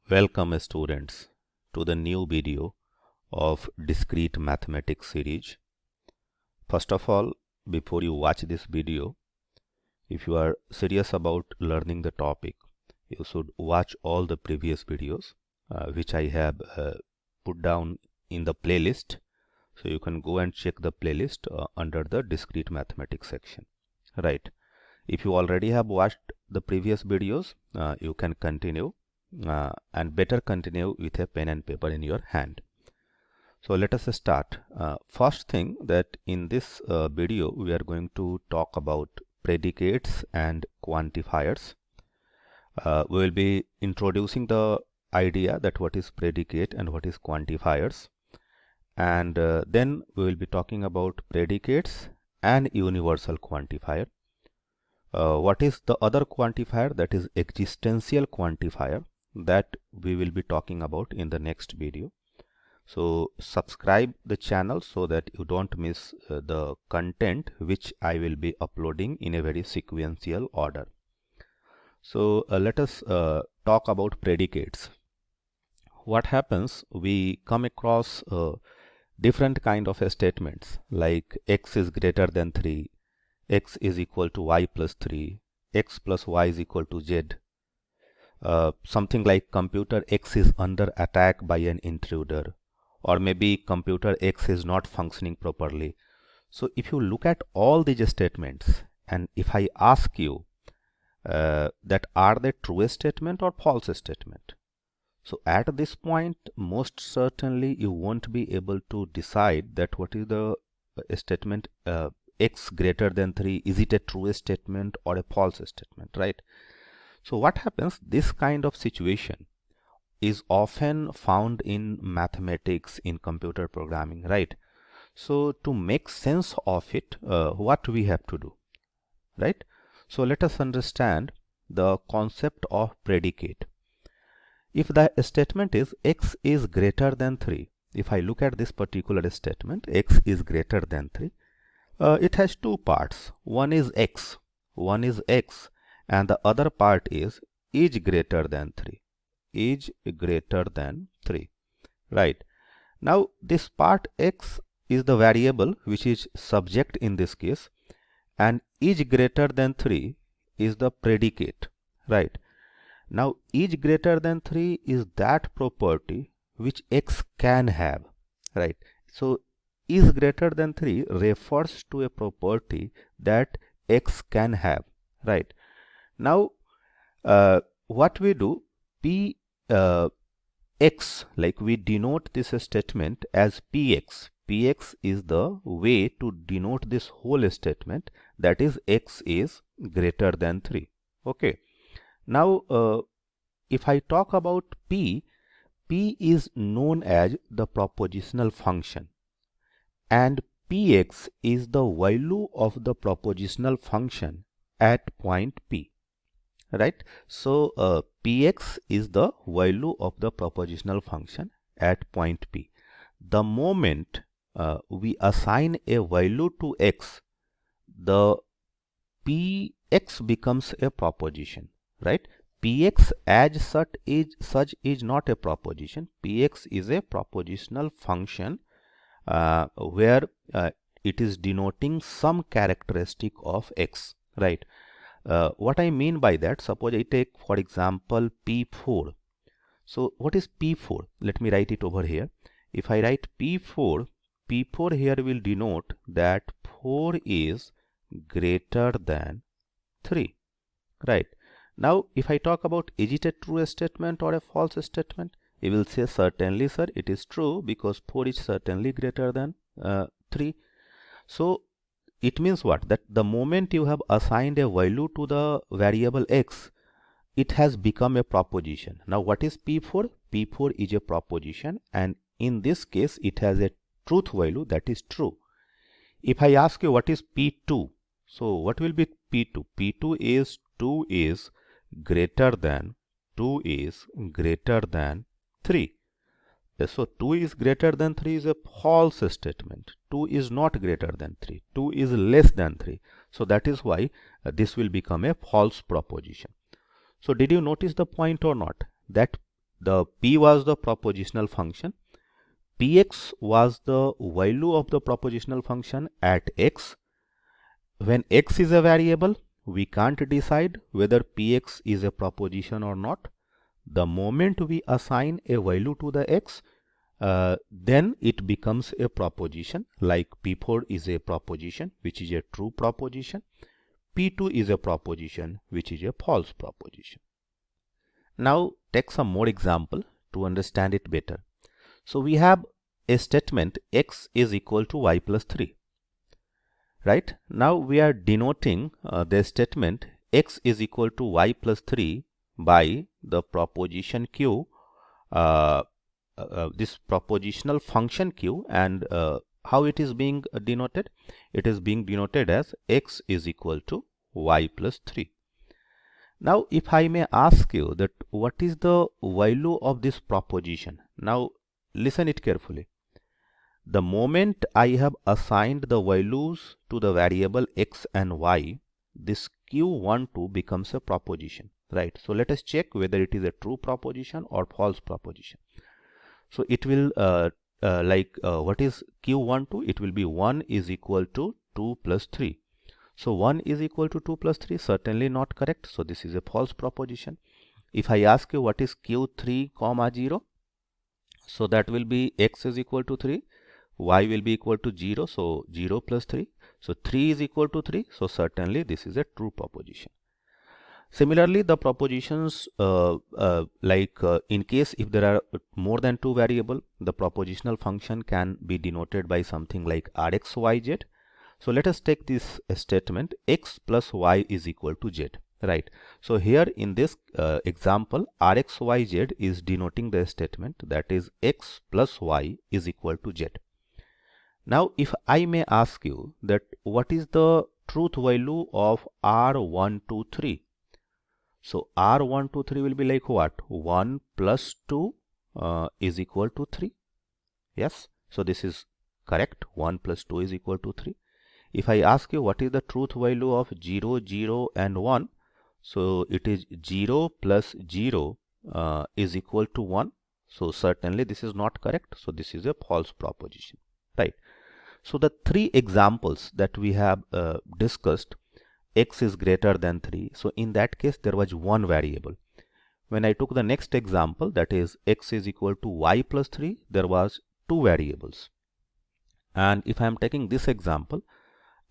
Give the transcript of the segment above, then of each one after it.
Welcome students to the new video of Discrete Mathematics series. First of all, before you watch this video, if you are serious about learning the topic, you should watch all the previous videos which I have put down in the playlist. So you can go and check the playlist under the Discrete Mathematics section. Right. If you already have watched the previous videos, you can continue. And better continue with a pen and paper in your hand. So let us start. First thing that in this video we are going to talk about predicates and quantifiers. We will be introducing the idea that what is predicate and what is quantifiers, and then we will be talking about predicates and universal quantifier. What is the other quantifier, that is existential quantifier, that we will be talking about in the next video. So subscribe the channel so that you don't miss the content which I will be uploading in a very sequential order. So let us talk about predicates. What happens, we come across different kind of statements like x is greater than 3, x is equal to y plus 3, x plus y is equal to z. Something like computer X is under attack by an intruder, or maybe computer X is not functioning properly. So if you look at all these statements, and if I ask you that are they true statement or false statement, so at this point most certainly you won't be able to decide that what is the statement x greater than 3, is it a true statement or a false statement, right? So what happens, this kind of situation is often found in mathematics, in computer programming, right? So to make sense of it, what we have to do, right? So let us understand the concept of predicate. If the statement is x is greater than 3, if I look at this particular statement, x is greater than 3, it has two parts. One is x, and the other part is greater than 3, is greater than 3, right? Now this part x is the variable which is subject in this case, and is greater than 3 is the predicate, right? Now is greater than 3 is that property which x can have, right? So is greater than 3 refers to a property that x can have, right? Now what we do, x, like we denote this statement as px. Px is the way to denote this whole statement, that is x is greater than 3. Okay. Now if I talk about p is known as the propositional function, and px is the value of the propositional function at point p, right? So px is the value of the propositional function at point p. The moment we assign a value to x, the px becomes a proposition, right? Px as such is not a proposition. Px is a propositional function where it is denoting some characteristic of x, right? What I mean by that, suppose I take for example P4. So what is P4? Let me write it over here. If I write P4 here will denote that 4 is greater than 3, right? Now if I talk about is it a true statement or a false statement, you will say certainly sir it is true, because 4 is certainly greater than 3. So it means what? That the moment you have assigned a value to the variable x, it has become a proposition. Now what is P4? P4 is a proposition, and in this case it has a truth value, that is true. If I ask you what is P2, so what will be P2? P2 is 2 is greater than 3. So 2 is greater than 3 is a false statement. 2 is not greater than 3. 2 is less than 3. So that is why this will become a false proposition. So did you notice the point or not? That the p was the propositional function, px was the value of the propositional function at x. When x is a variable, we can't decide whether px is a proposition or not. The moment we assign a value to the x, then it becomes a proposition. Like p4 is a proposition, which is a true proposition. p2 is a proposition, which is a false proposition. Now take some more example to understand it better. So we have a statement x is equal to y plus 3. Right? Now we are denoting the statement x is equal to y plus 3 by the proposition q, this propositional function q, and how it is being denoted? It is being denoted as x is equal to y plus 3. Now if I may ask you that what is the value of this proposition? Now listen it carefully. The moment I have assigned the values to the variable x and y, this q12 becomes a proposition, right? So let us check whether it is a true proposition or false proposition. So it will what is q12? It will be 1 is equal to 2 plus 3. So 1 is equal to 2 plus 3, certainly not correct. So this is a false proposition. If I ask you what is q3 comma 0, so that will be x is equal to 3, y will be equal to 0, so 0 plus 3, so 3 is equal to 3, so certainly this is a true proposition. Similarly, the propositions in case if there are more than two variable, the propositional function can be denoted by something like rx, yz. So let us take this statement x plus y is equal to z, right? So here in this example, rx, yz is denoting the statement that is x plus y is equal to z. Now if I may ask you that what is the truth value of r123? So r123 will be like what? 1 plus 2 is equal to 3. Yes, so this is correct. 1 plus 2 is equal to 3. If I ask you what is the truth value of 0, 0 and 1, so it is 0 plus 0 is equal to 1. So certainly this is not correct. So this is a false proposition, right? So the three examples that we have discussed, x is greater than 3. So in that case there was one variable. When I took the next example, that is x is equal to y plus 3, there was two variables. And if I am taking this example,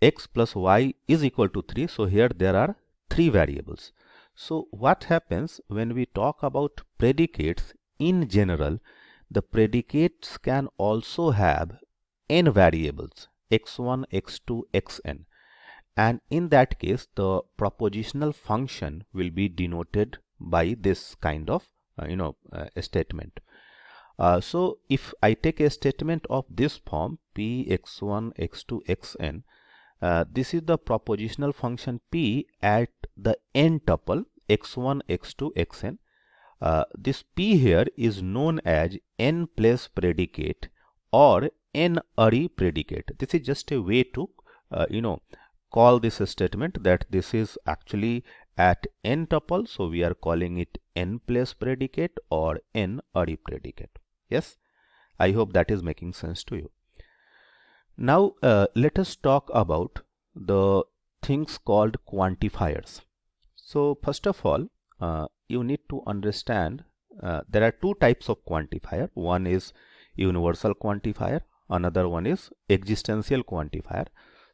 x plus y is equal to 3, so here there are three variables. So what happens when we talk about predicates in general? The predicates can also have n variables, x1, x2, xn, and in that case the propositional function will be denoted by this kind of a statement. So if I take a statement of this form, p x1 x2 xn, this is the propositional function p at the n tuple x1 x2 xn. This p here is known as n place predicate or n array predicate. This is just a way to call this statement that this is actually at n tuple, so we are calling it n place predicate or n array predicate. Yes, I hope that is making sense to you. Now let us talk about the things called quantifiers. So first of all, you need to understand there are two types of quantifier. One is universal quantifier, another one is existential quantifier.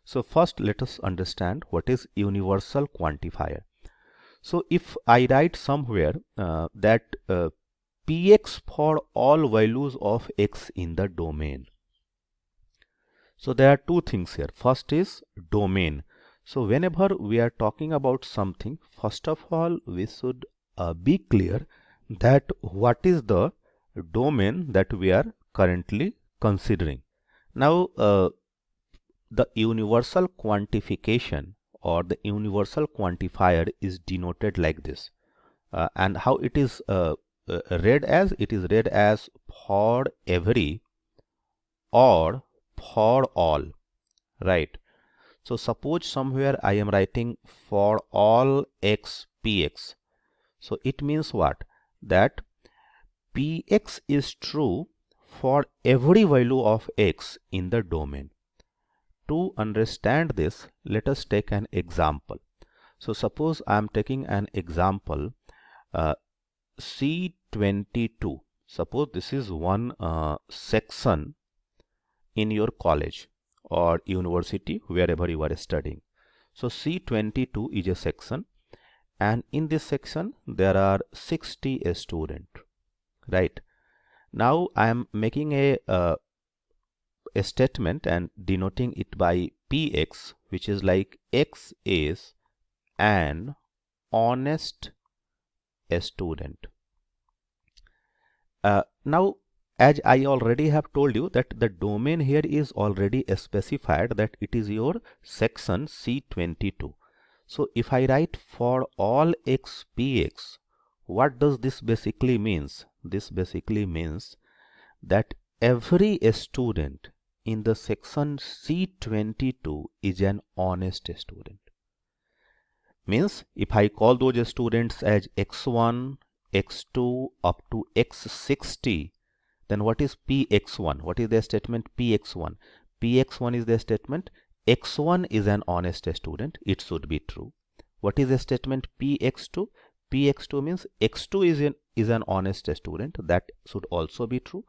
So first let us understand what is universal quantifier. So if I write somewhere that px for all values of x in the domain. So there are two things here. First is domain. So whenever we are talking about something, first of all we should be clear that what is the domain that we are currently considering. Now the universal quantification or the universal quantifier is denoted like this, and how it is read as? It is read as for every or for all, right? So suppose somewhere I am writing for all x px. So it means what? That Px is true for every value of x in the domain. To understand this, let us take an example. So suppose I am taking an example C22. Suppose this is one section in your college or university, wherever you are studying. So C22 is a section, and in this section there are 60 students, right? Now I am making a statement and denoting it by Px, which is like x is an honest student. Now, as I already have told you that the domain here is already specified, that it is your section C22. So if I write for all x Px, what does this basically means? This basically means that every student in the section C22 is an honest student. Means if I call those students as x1, x2 up to x60, then what is Px1? What is the statement Px1? Px1 is the statement x1 is an honest student. It should be true. What is the statement Px2? Px2 means x2 is an honest student. That should also be true.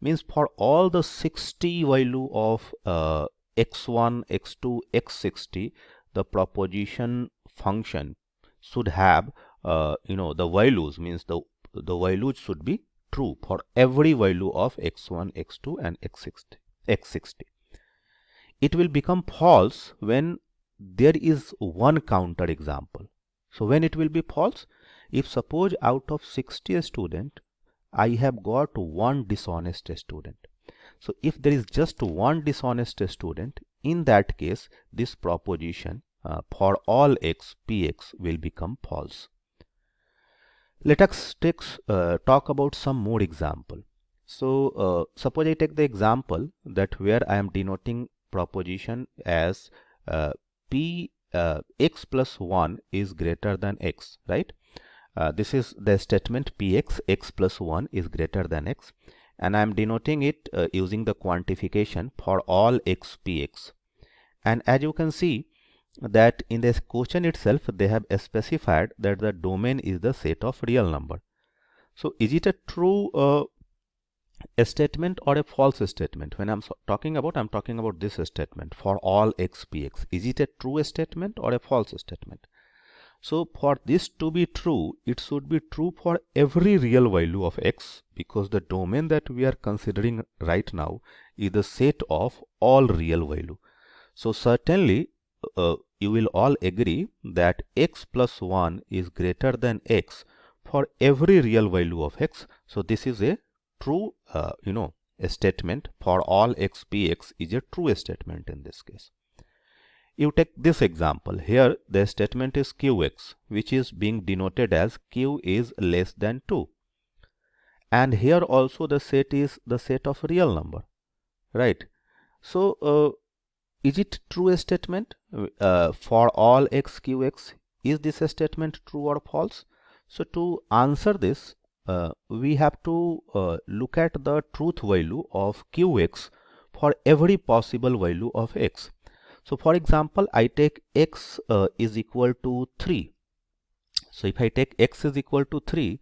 Means for all the 60 value of x1, x2, x60, the proposition function should have the values, means the values should be true for every value of x1, x2 and x60. It will become false when there is one counter example. So when it will be false? If suppose out of 60 students I have got one dishonest student. So if there is just one dishonest student, in that case this proposition for all x Px will become false. Let us talk about some more example. So suppose I take the example that where I am denoting proposition as x plus 1 is greater than x, right? This is the statement Px, x plus 1 is greater than x, and I am denoting it using the quantification for all x Px. And as you can see that in this question itself they have specified that the domain is the set of real number. So is it a true a statement or a false statement? When I'm talking about this statement for all x Px. Is it a true statement or a false statement? So for this to be true, it should be true for every real value of x, because the domain that we are considering right now is the set of all real value. So certainly you will all agree that x plus 1 is greater than x for every real value of x. So this is a true a statement for all x Px is a true statement in this case. You take this example. Here the statement is qx, which is being denoted as q is less than 2. And here also the set is the set of real number, right? So is it true statement for all x qx? Is this a statement true or false? So to answer this, we have to look at the truth value of qx for every possible value of x. So for example, I take x is equal to 3. So if I take x is equal to 3,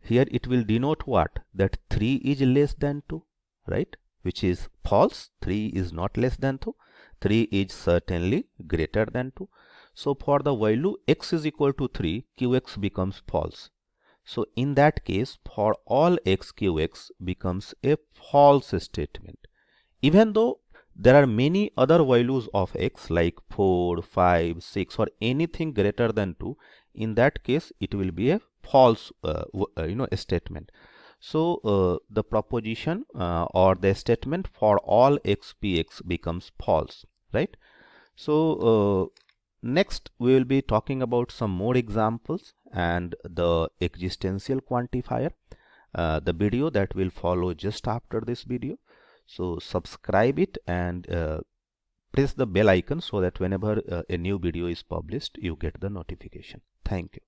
here it will denote what? That 3 is less than 2, right? Which is false. 3 is not less than 2. 3 is certainly greater than 2. So for the value x is equal to 3, qx becomes false. So in that case, for all x, qx becomes a false statement. Even though there are many other values of x like 4, 5, 6 or anything greater than 2, in that case it will be a false statement. So the proposition or the statement for all x Px becomes false, right? So next we will be talking about some more examples and the existential quantifier, the video that will follow just after this video. So subscribe it and press the bell icon so that whenever a new video is published, you get the notification. Thank you.